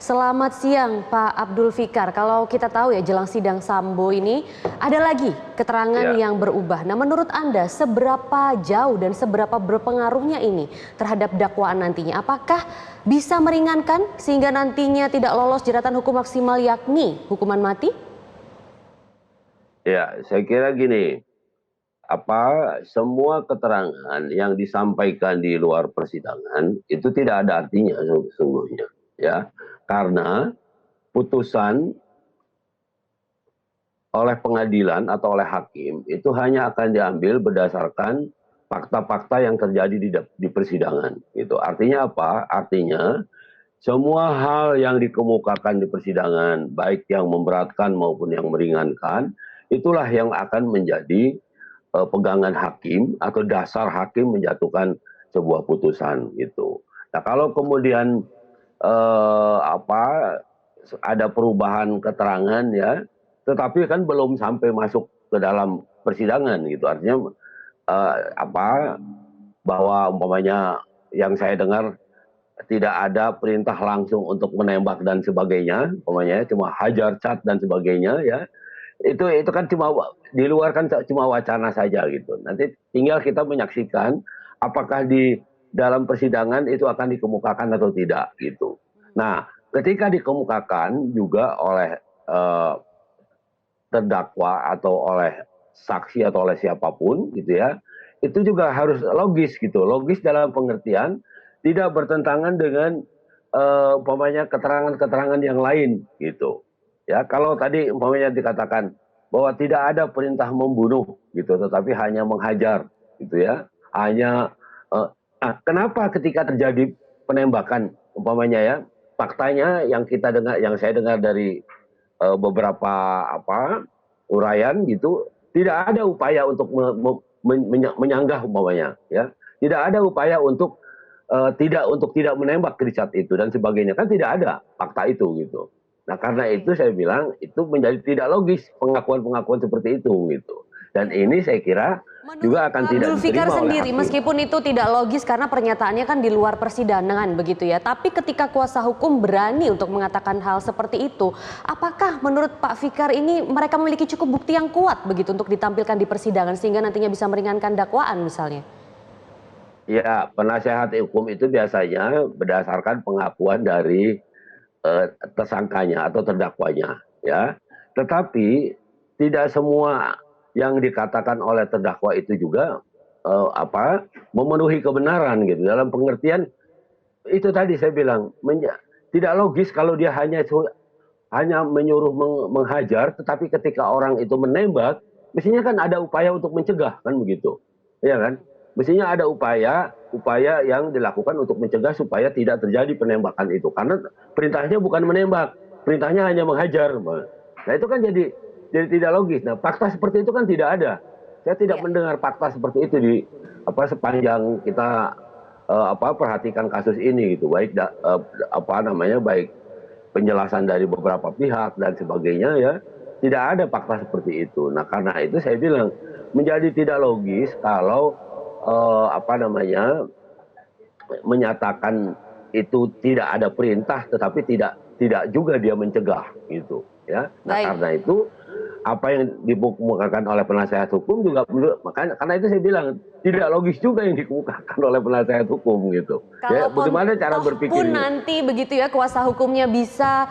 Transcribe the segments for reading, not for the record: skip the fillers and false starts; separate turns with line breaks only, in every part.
Selamat siang Pak Abdul Fikar. Kalau kita tahu ya jelang sidang Sambo ini ada lagi keterangan yang berubah. Nah menurut Anda seberapa jauh dan seberapa berpengaruhnya ini terhadap dakwaan nantinya? Apakah bisa meringankan sehingga nantinya tidak lolos jeratan hukum maksimal yakni hukuman mati?
Ya, saya kira gini, semua keterangan yang disampaikan di luar persidangan itu tidak ada artinya sesungguhnya, ya. Karena putusan oleh pengadilan atau oleh hakim itu hanya akan diambil berdasarkan fakta-fakta yang terjadi di persidangan. Gitu. Artinya apa? Artinya semua hal yang dikemukakan di persidangan, baik yang memberatkan maupun yang meringankan, itulah yang akan menjadi pegangan hakim atau dasar hakim menjatuhkan sebuah putusan gitu. Nah kalau kemudian ada perubahan keterangan ya, tetapi kan belum sampai masuk ke dalam persidangan gitu. Artinya bahwa umpamanya yang saya dengar tidak ada perintah langsung untuk menembak dan sebagainya, umpamanya cuma hajar cat dan sebagainya ya. Itu kan cuma di luar kan cuma wacana saja gitu. Nanti tinggal kita menyaksikan apakah di dalam persidangan itu akan dikemukakan atau tidak gitu. Nah, ketika dikemukakan juga oleh terdakwa atau oleh saksi atau oleh siapapun gitu ya, itu juga harus logis gitu. Logis dalam pengertian tidak bertentangan dengan umpamanya keterangan-keterangan yang lain gitu. Ya, kalau tadi umpamanya dikatakan bahwa tidak ada perintah membunuh gitu, tetapi hanya menghajar gitu ya. Hanya kenapa ketika terjadi penembakan umpamanya ya, faktanya yang saya dengar dari beberapa uraian gitu, tidak ada upaya untuk menyanggah umpamanya ya. Tidak ada upaya untuk tidak menembak Richard itu dan sebagainya, kan tidak ada fakta itu gitu. Nah karena itu saya bilang itu menjadi tidak logis pengakuan-pengakuan seperti itu gitu. Dan ini saya kira juga akan tidak
Abdul Fikar
diterima oleh
sendiri
hakim.
meskipun itu tidak logis karena pernyataannya kan di luar persidangan begitu ya. Tapi ketika kuasa hukum berani untuk mengatakan hal seperti itu, apakah menurut Pak Fikar ini mereka memiliki cukup bukti yang kuat begitu untuk ditampilkan di persidangan sehingga nantinya bisa meringankan dakwaan misalnya?
Ya, penasehat hukum itu biasanya berdasarkan pengakuan dari tersangkanya atau terdakwanya ya. Tetapi tidak semua yang dikatakan oleh terdakwa itu juga memenuhi kebenaran gitu. Dalam pengertian itu tadi saya bilang tidak logis kalau dia hanya menyuruh menghajar, tetapi ketika orang itu menembak, mestinya kan ada upaya untuk mencegah kan begitu, ya kan? Mestinya ada upaya yang dilakukan untuk mencegah supaya tidak terjadi penembakan itu, karena perintahnya bukan menembak, perintahnya hanya menghajar. Nah itu kan jadi tidak logis. Nah fakta seperti itu kan tidak ada. Saya tidak mendengar fakta seperti itu di sepanjang kita perhatikan kasus ini gitu, baik baik penjelasan dari beberapa pihak dan sebagainya ya, tidak ada fakta seperti itu. Nah karena itu saya bilang menjadi tidak logis kalau menyatakan itu tidak ada perintah tetapi tidak juga dia mencegah gitu ya. Nah karena itu apa yang dikemukakan oleh penasehat hukum juga karena itu saya bilang tidak logis juga yang dikemukakan oleh penasehat hukum gitu. Ya, bagaimana cara berpikir
nanti begitu ya kuasa hukumnya bisa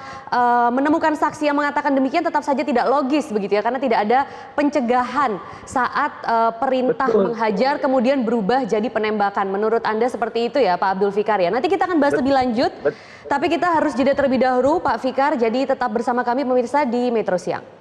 menemukan saksi yang mengatakan demikian, tetap saja tidak logis begitu ya, karena tidak ada pencegahan saat perintah menghajar kemudian berubah jadi penembakan. Menurut Anda seperti itu ya Pak Abdul Fikar ya. Nanti kita akan bahas lebih lanjut, tapi kita harus jeda terlebih dahulu Pak Fikar, jadi tetap bersama kami pemirsa di Metro Siang.